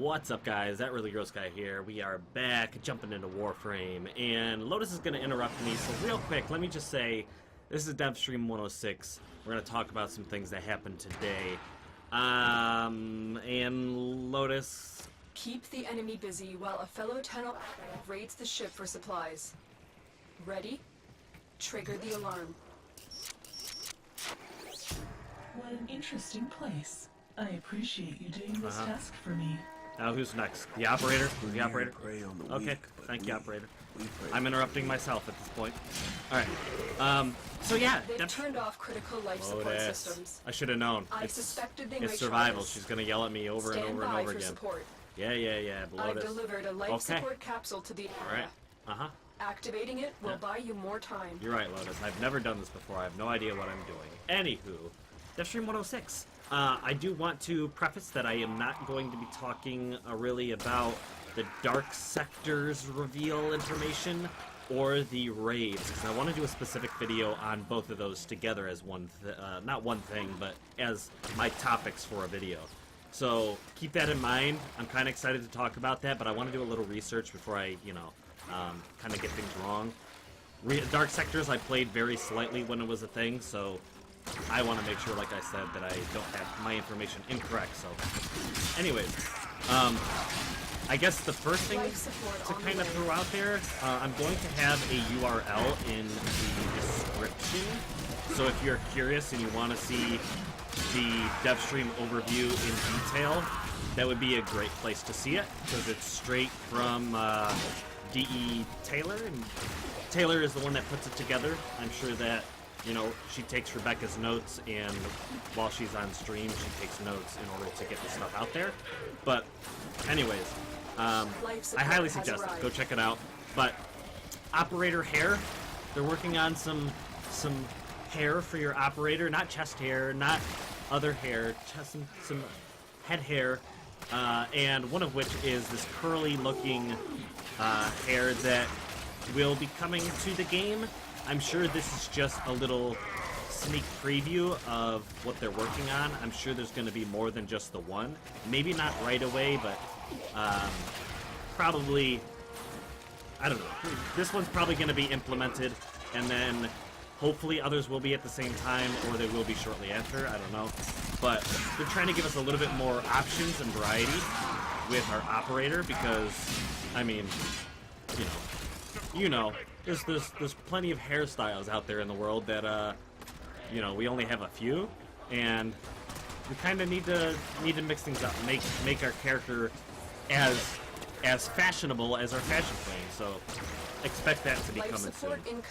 What's up, guys? That Really Gross Guy here. We are back, jumping into Warframe, and Lotus is going to interrupt me, so real quick, let me just say, this is Devstream 106. We're going to talk about some things that happened today. And Lotus... Keep the enemy busy while a fellow tunnel raids the ship for supplies. Ready? Trigger the alarm. What an interesting place. I appreciate you doing this task for me. Now, who's next? The operator? Who's the operator? Okay, thank you, operator. I'm interrupting myself at this point. Alright, so yeah. They've turned off critical life support systems. I should have known. I suspected they might It's survival. try this. She's gonna yell at me over and over and over again. Support. Yeah, I've delivered a life support capsule to the area. Alright, Activating it will buy you more time. You're right, Lotus. I've never done this before. I have no idea what I'm doing. Anywho, Devstream 106. I do want to preface that I am not going to be talking really about the Dark Sectors reveal information or the raids, because I want to do a specific video on both of those together as one, not one thing, but as my topics for a video. So keep that in mind. I'm kind of excited to talk about that, but I want to do a little research before I, kind of get things wrong. Dark Sectors I played very slightly when it was a thing, so I want to make sure, like I said, that I don't have my information incorrect. So, anyways, I guess the first thing to kind of throw out there, I'm going to have a URL in the description. So if you're curious and you want to see the Devstream overview in detail, that would be a great place to see it, because it's straight from D.E. Taylor, and Taylor is the one that puts it together. I'm sure that, she takes Rebecca's notes, and while she's on stream, she takes notes in order to get the stuff out there. But, anyways, I highly suggest it. Go check it out. But, operator hair, they're working on some hair for your operator, not chest hair, not other hair, just some head hair, and one of which is this curly-looking hair that will be coming to the game. I'm sure this is just a little sneak preview of what they're working on. I'm sure there's going to be more than just the one. Maybe not right away, but probably, I don't know. This one's probably going to be implemented, and then hopefully others will be at the same time, or they will be shortly after. I don't know. But they're trying to give us a little bit more options and variety with our operator, because, I mean, there's plenty of hairstyles out there in the world that we only have a few, and we kind of need to mix things up, make our character as fashionable as our fashion plane. So expect that to be coming soon.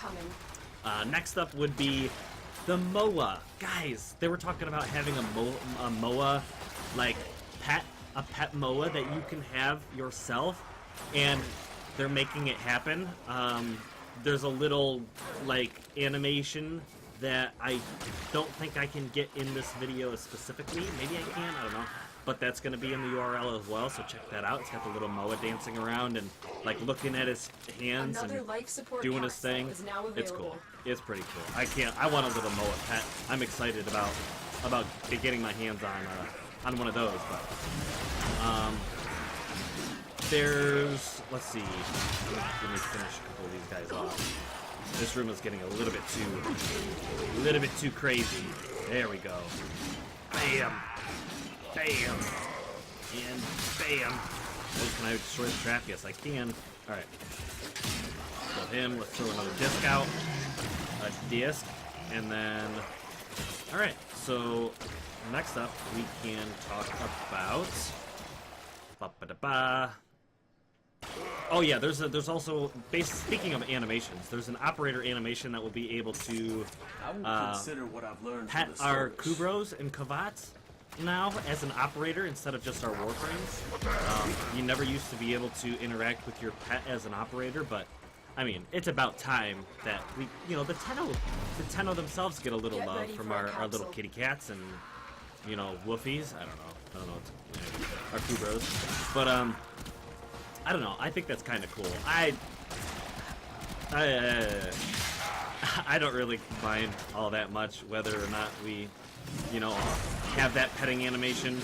Next up would be the MOA. Guys, they were talking about having a MOA, like a pet MOA that you can have yourself, and they're making it happen. There's a little, animation that I don't think I can get in this video specifically. Maybe I can, I don't know. But that's going to be in the URL as well, so check that out. It's got the little MOA dancing around and, looking at his hands and doing his thing. It's cool. It's pretty cool. I want a little MOA pet. I'm excited about getting my hands on one of those, but... there's, let's see, let me finish a couple of these guys off. This room is getting a little bit too crazy. There we go. Bam, bam, and bam. Oh, can I destroy the trap? Yes, I can. All right. Kill him. Let's throw another disc out. A disc, and then. All right. So next up, we can talk about. Oh yeah, there's also, speaking of animations, there's an operator animation that will be able to pet our Kubros and Kavats now as an operator instead of just our Warframes. You never used to be able to interact with your pet as an operator, but I mean, it's about time that we, the Tenno themselves get a little love from our little kitty cats and, woofies. I don't know, our Kubros, but I don't know. I think that's kind of cool. I don't really mind all that much whether or not we, have that petting animation.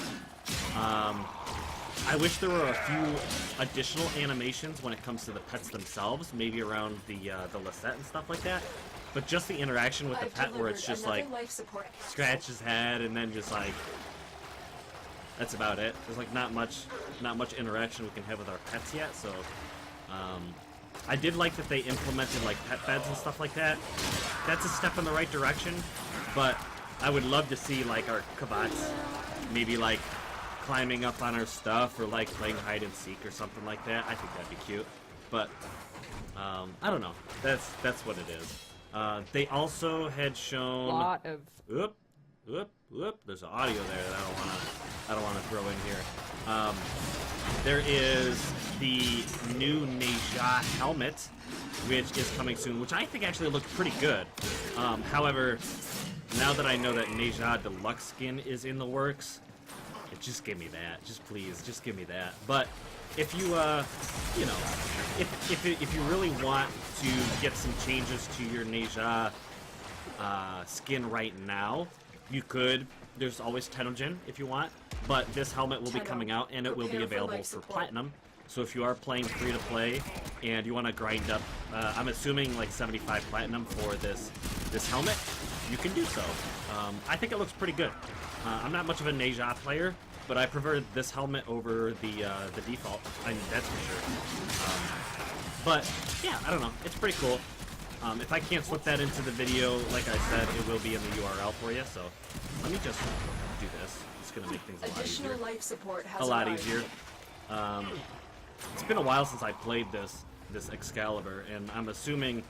I wish there were a few additional animations when it comes to the pets themselves, maybe around the Lisette and stuff like that. But just the interaction with the pet, where it's just like scratch his head and then just like that's about it. There's like not much interaction we can have with our pets yet. So I did like that they implemented like pet beds and stuff like that. That's a step in the right direction. But I would love to see like our Kavats maybe like climbing up on our stuff or like playing hide and seek or something like that. I think that'd be cute. But I don't know. That's what it is. They also had shown A lot of There's an audio there that I don't wanna throw in here. There is the new Neja helmet, which is coming soon, which I think actually looks pretty good. However, now that I know that Neja Deluxe skin is in the works, just give me that. Just please, just give me that. But if you, you know, if you really want to get some changes to your Neja skin right now, you could. There's always Tenojin if you want, but this helmet will be coming out and it will be available for Platinum. So if you are playing free to play and you want to grind up, I'm assuming like 75 Platinum for this helmet, you can do so. I think it looks pretty good. I'm not much of a Neja player, but I prefer this helmet over the default. I mean, that's for sure. But yeah, I don't know. It's pretty cool. If I can't slip that into the video, like I said, it will be in the URL for you. So let me just do this. It's gonna make things a lot easier. Life support has a lot arrived. easier. It's been a while since I played this Excalibur, and I'm assuming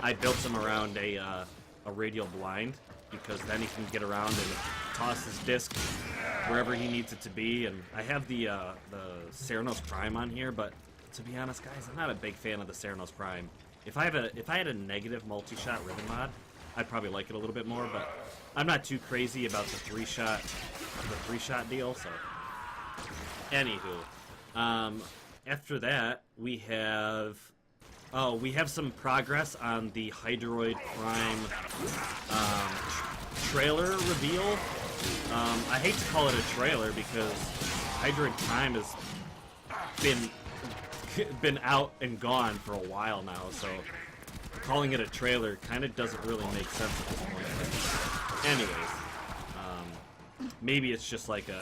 I built him around a radial blind, because then he can get around and toss his disc wherever he needs it to be. And I have the Ceranos Prime on here, but to be honest, guys, I'm not a big fan of the Ceranos Prime. If I had a negative multi-shot ribbon mod, I'd probably like it a little bit more, but I'm not too crazy about the three-shot deal. So, anywho, after that we have some progress on the Hydroid Prime trailer reveal. I hate to call it a trailer because Hydroid Prime has been out and gone for a while now, so calling it a trailer kind of doesn't really make sense at this point. But anyways, maybe it's just like a,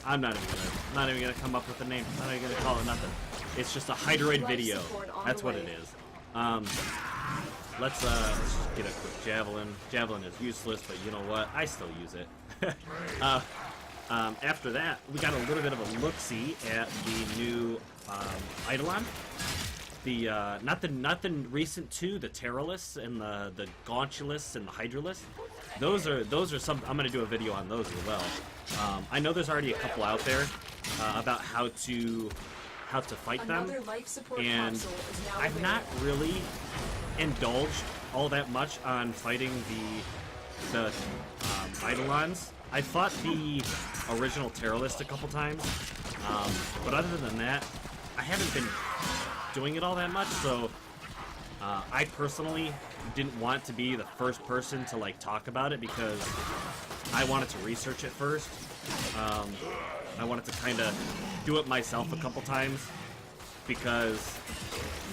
I don't know. I'm not even gonna come up with a name. I'm not even gonna call it nothing. It's just a Hydroid video. That's what it is. Let's just get a quick javelin. Javelin is useless, but you know what? I still use it. After that, we got a little bit of a look-see at the new Eidolon. The not the recent two, the Terrorless and the Gauntulus and the Hydralus. Those are some. I'm gonna do a video on those as well. I know there's already a couple out there about how to fight them, and I've not really indulged all that much on fighting the Eidolons. I fought the original Terrorlist a couple times, but other than that, I haven't been doing it all that much. So I personally didn't want to be the first person to like talk about it because I wanted to research it first. I wanted to kind of do it myself a couple times because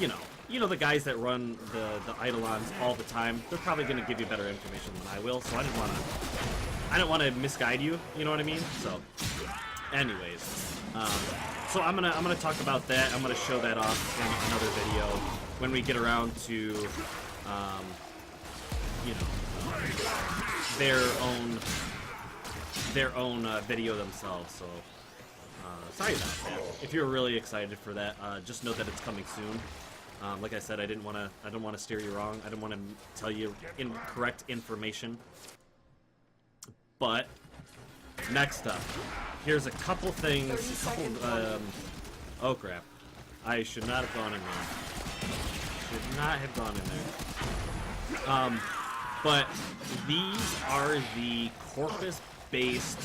you know the guys that run the Eidolons all the time, they're probably going to give you better information than I will. So I didn't want to misguide you. You know what I mean? So, anyways, so I'm gonna talk about that. I'm gonna show that off in another video when we get around to their own video themselves. So sorry about that. If you're really excited for that, just know that it's coming soon. Like I said, I don't want to steer you wrong. I didn't want to tell you incorrect information. But next up, here's a couple things. Oh crap! I should not have gone in there. Should not have gone in there. But these are the Corpus-based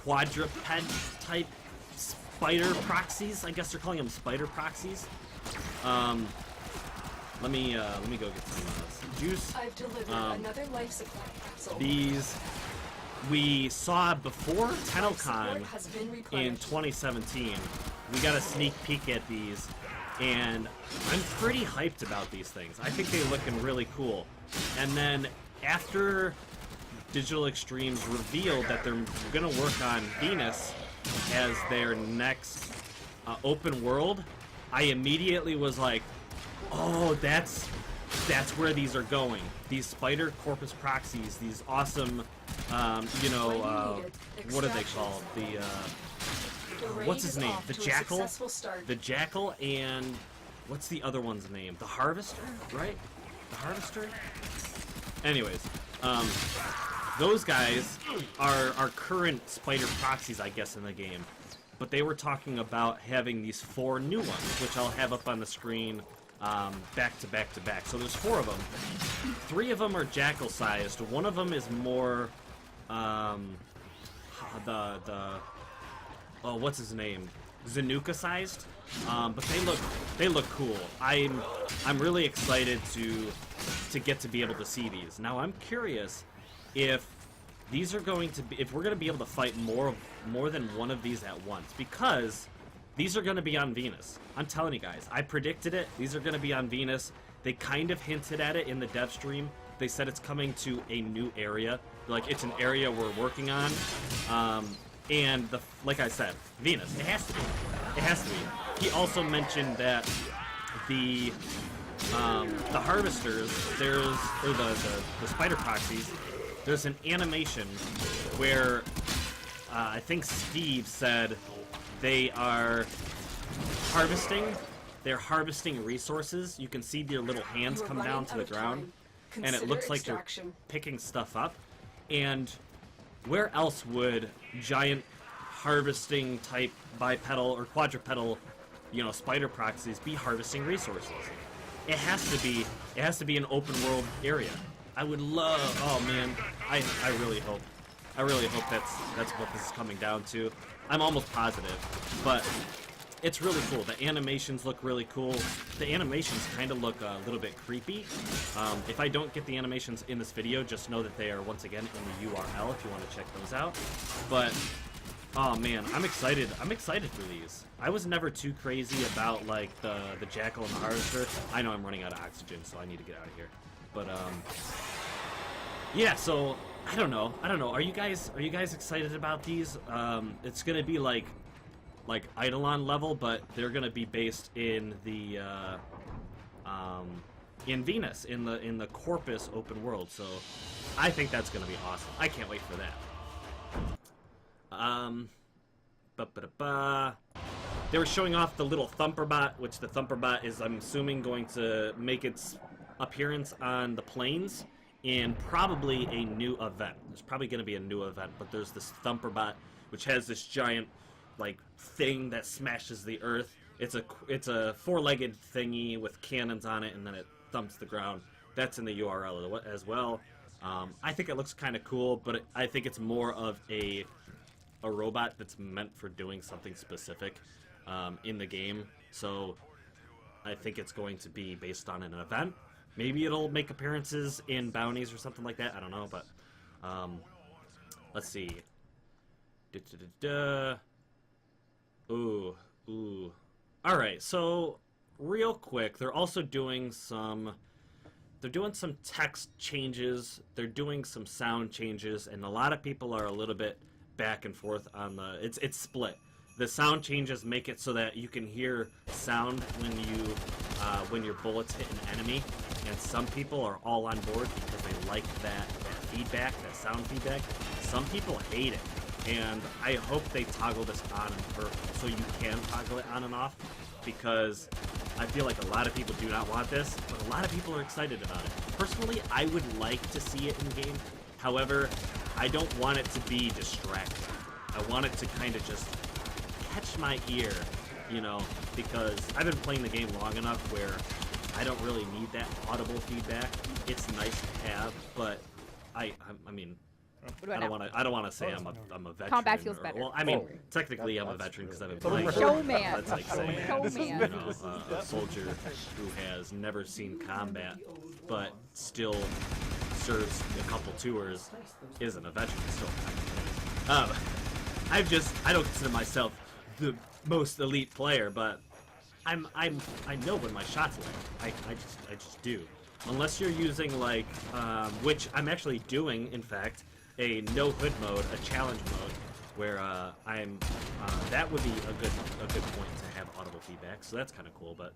quadruped type Spider Proxies. I guess they're calling them Spider Proxies. Let me go get some juice. I've delivered another life supply capsule. These we saw before TennoCon Support has been in replenished. 2017. We got a sneak peek at these, and I'm pretty hyped about these things. I think they're looking really cool. And then after Digital Extremes revealed that they're gonna work on Venus as their next open world, I immediately was like, oh, that's where these are going. These Spider Proxies, these awesome, you know, what are they called? The what's his name? The Jackal? The Jackal, and what's the other one's name? The Harvester, right? The Harvester? Anyways, those guys are current Spider Proxies, I guess, in the game. But they were talking about having these 4 new ones, which I'll have up on the screen back to back to back. So there's 4 of them. 3 of them are Jackal-sized. One of them is more, oh, what's his name? Zanuka-sized. But they look cool. I'm really excited to get to be able to see these. Now I'm curious if these are going to be, if we're going to be able to fight more than one of these at once, because these are going to be on Venus. I'm telling you guys, I predicted it. These are going to be on Venus. They kind of hinted at it in the Devstream. They said it's coming to a new area. Like, it's an area we're working on. And like I said, Venus. It has to be. It has to be. He also mentioned that the harvesters, or the Spider Proxies, there's an animation where I think Steve said they are harvesting. They're harvesting resources. You can see their little hands come down to the ground, and it looks like they're picking stuff up. And where else would giant harvesting type bipedal or quadrupedal, you know, Spider Proxies be harvesting resources? It has to be an open world area. I would love. Oh man, I really hope that's what this is coming down to. I'm almost positive, but it's really cool. The animations look really cool. The animations kind of look a little bit creepy. If I don't get the animations in this video, just know that they are once again in the URL if you want to check those out. But oh man, I'm excited. I'm excited for these. I was never too crazy about like the Jackal and the Harvester. I know I'm running out of oxygen, so I need to get out of here. But yeah. So I don't know. Are you guys excited about these? It's gonna be like Eidolon level, but they're gonna be based in the in Venus, in the Corpus open world. So I think that's gonna be awesome. I can't wait for that. They were showing off the little Thumper Bot, which the Thumper Bot is, I'm assuming, going to make its appearance on the plains in probably a new event. There's probably going to be a new event, but there's this Thumper Bot, which has this giant, like, thing that smashes the earth. It's a 4-legged thingy with cannons on it, and then it thumps the ground. That's in the URL as well. I think it looks kind of cool, but I think it's more of a robot that's meant for doing something specific in the game. So I think it's going to be based on an event. Maybe it'll make appearances in bounties or something like that. I don't know, but let's see. Ooh. All right. So real quick, they're also doing some. They're doing some text changes. They're doing some sound changes, and a lot of people are a little bit back and forth on the. It's split. The sound changes make it so that you can hear sound when your bullets hit an enemy, and some people are all on board because they like that feedback, that sound feedback. Some people hate it, and I hope they toggle this on so you can toggle it on and off, because I feel like a lot of people do not want this, but a lot of people are excited about it. Personally, I would like to see it in game. However, I don't want it to be distracting. I want it to kind of just catch my ear, you know, because I've been playing the game long enough where I don't really need that audible feedback. It's nice to have, but I mean, I don't want to say I'm a veteran. Combat feels better. Well, I mean, technically I'm a veteran because I've been playing. Showman. That's like saying, Showman. you know, a soldier who has never seen combat, but still serves a couple tours isn't a veteran still. I don't consider myself the most elite player, but I know when my shots land. I just do. Unless you're using like, which I'm actually doing, in fact, a no hood mode, a challenge mode, where that would be a good point to have audible feedback. So that's kind of cool. But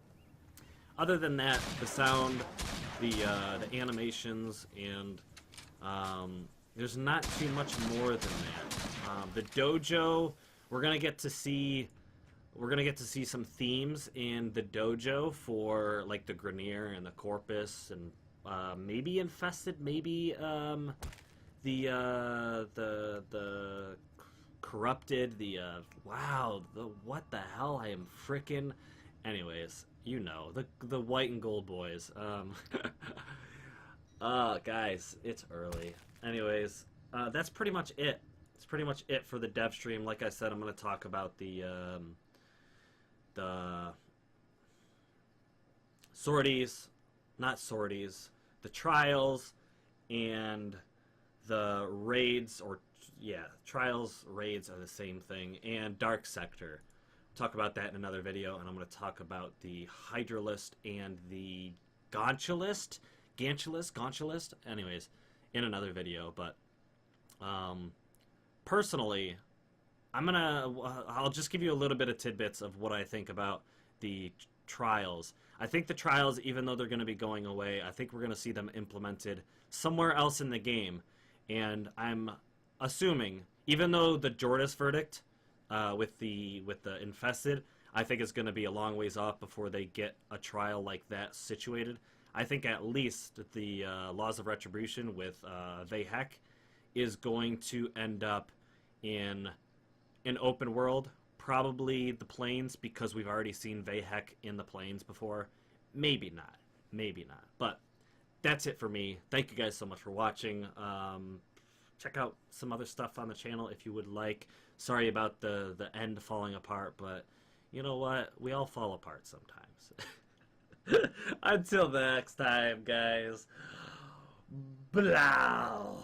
other than that, the sound, the animations, and there's not too much more than that. The dojo, we're gonna get to see some themes in the dojo for like the Grenier and the Corpus and maybe Infested, maybe the Corrupted, wow, what the hell, I am frickin', anyways, you know, the white and gold boys. Guys, it's early. Anyways, that's pretty much it. It's pretty much it for the dev stream. Like I said, I'm going to talk about the sorties, not sorties, the trials, and the raids, or yeah, trials, raids are the same thing, and Dark Sector. Talk about that in another video, and I'm going to talk about the Hydralist and the Gonchulist, anyways, in another video. But personally, I'll just give you a little bit of tidbits of what I think about the trials. I think the trials, even though they're going to be going away, I think we're going to see them implemented somewhere else in the game. And I'm assuming, even though the Jordas verdict with the Infested, I think is going to be a long ways off before they get a trial like that situated. I think at least the Laws of Retribution with Vehek is going to end up in an open world, probably the plains, because we've already seen Vehek in the plains before. Maybe not. But that's it for me. Thank you guys so much for watching. Check out some other stuff on the channel if you would like. Sorry about the end falling apart, but you know what? We all fall apart sometimes. Until next time, guys. Blow.